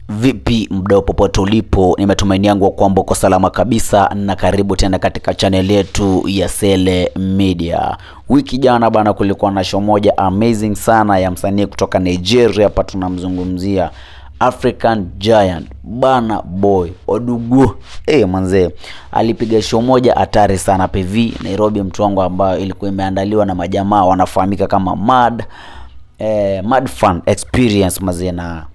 Vipi mdau popote ulipo, nimetumaini yangu kwamba uko salama kabisa, na karibu tena katika channel yetu ya Sele Media. Wiki jana bana kulikuwa na show moja amazing sana ya msanii kutoka Nigeria. Hapa tunamzungumzia African Giant Burna Boy Odugu. Manze alipiga show moja hatari sana PV Nairobi mtu wangu, ambayo ilikuwa imeandaliwa na majamaa wanafahamika kama Mad Fun Experience mazee, na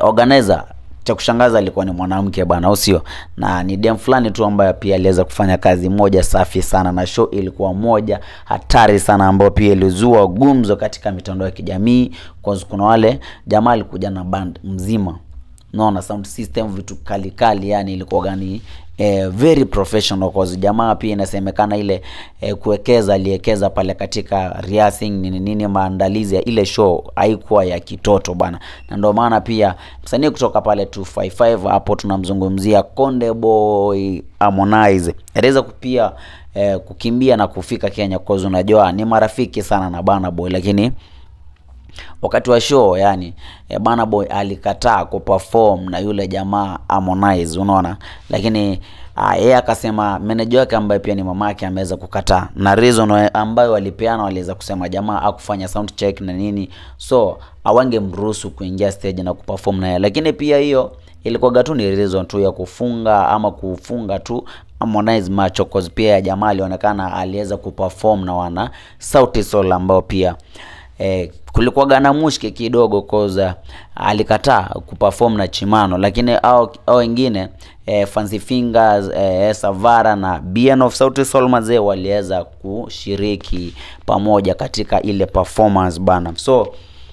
organizer cha kushangaza alikuwa ni mwanamke bana, au sio? Na ni dem fulani tu ambaye pia aliweza kufanya kazi moja safi sana, na show ilikuwa moja hatari sana ambayo pia ilizua gumzo katika mitandao ya kijamii, kwa sababu kuna wale jamaa alikuja na band mzima, naona sound system, vitu kali, yani ilikuwa gani very professional, kwa jamaa pia inasemekana ile aliwekeza pale katika rehearsing nini maandalizi ya ile show haikuwa ya kitoto bana. Na ndio maana pia msanii kutoka pale 255 hapo tunamzungumzia Konde Boy Harmonize aliweza pia kukimbia na kufika Kenya, kwa sababu unajua ni marafiki sana na Burna Boy, lakini wakati wa show yani Burna Boy alikataa kuperform na yule jamaa Harmonize, unaona. Lakini yeye akasema manager wake ambaye pia ni mamake ameweza kukataa, na reason ambayo walipeana, waliweza kusema jamaa akufanya sound check na nini, so hawangemruhusu kuingia stage na kuperform naye. Lakini pia hiyo ilikuwa tu ni reason tu ya kufunga tu Harmonize macho, cause pia jamaa alionekana aliweza kuperform na wana Sauti Sol ambao pia kulikuwa gana mushke kidogo, koza alikataa kuperform na Chimano. Lakini au wengine Fancy Fingers, Savara na Bien of Sauti Sol mazee waliweza kushiriki pamoja katika ile performance bana. So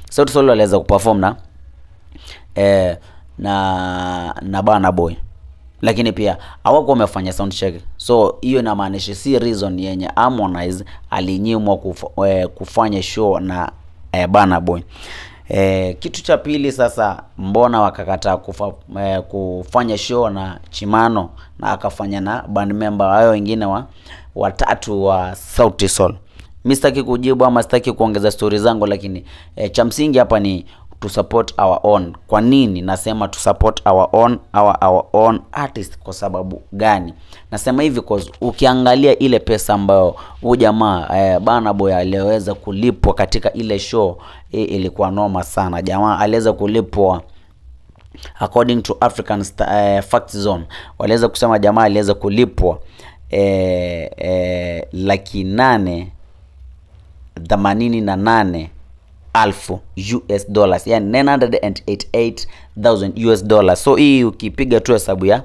Sauti Sol waliweza kuperform na Burna Boy, lakini pia hawako wamefanya sound check. So hiyo inamaanisha si reason yenye Harmonize alinyimwa kufanya show na Burna Boy. Kitu cha pili sasa, mbona wakakataa kufanya show na Chimano na akafanya na band member hayo wengine watatu wa Sauti Sol? Mimi sitaki kujibu ama sitaki kuongeza stories zangu, lakini cha msingi hapa ni to support our own. Kwa nini nasema to support our own artist? Kwa sababu gani nasema hivi? Cause ukiangalia ile pesa ambayo huyu jamaa Burna Boy aliweza kulipwa katika ile show, ilikuwa noma sana. Jamaa aliweza kulipwa according to African Fact Zone, waliweza kusema jamaa aliweza kulipwa $888,000 US, yani $988,000 US. So hii ukipiga tu hesabu ya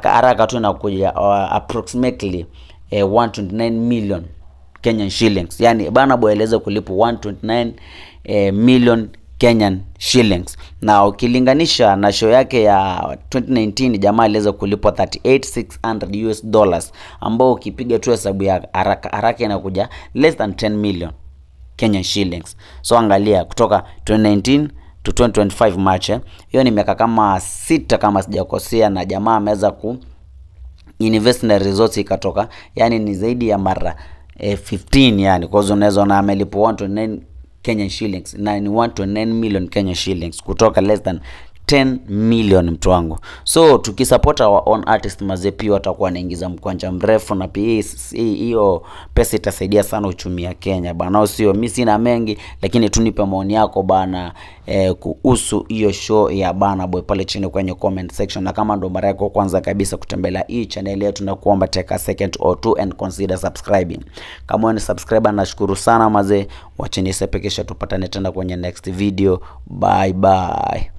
haraka tu inakuja approximately 129 million Kenyan shillings. Yani Burna Boy aliweza kulipwa 129 million Kenyan shillings, na ukilinganisha na show yake ya 2019 jamaa aliweza kulipwa $38,600 US, ambao ukipiga tu hesabu ya haraka inakuja less than 10 million Kenyan shillings. So angalia kutoka 2019 to 2025 March, hiyo ni miaka kama 6 kama sijakosea, na jamaa ameweza invest na results ikatoka, yani ni zaidi ya mara 15, yani kwa hiyo unaweza na amelipwa 129 Kenyan shillings na ni 129 million Kenyan shillings kutoka less than 10 million mtu wangu. So tukisupport our own artist mazee, pia watakuwa naingiza mkwanja mrefu, na pia hiyo pesa itasaidia sana uchumi ya Kenya bana. Sio mimi sina mengi, lakini tunipe maoni yako bana kuhusu hiyo show ya Burna Boy pale chini kwenye comment section. Na kama ndo mara yako kwanza kabisa kutembelea hii channel yetu, na kuomba take a second or two and consider subscribing. Kama wewe ni subscriber, nashukuru sana mazee. Wacheni sepekesha, tupatane tena kwenye next video. Bye bye.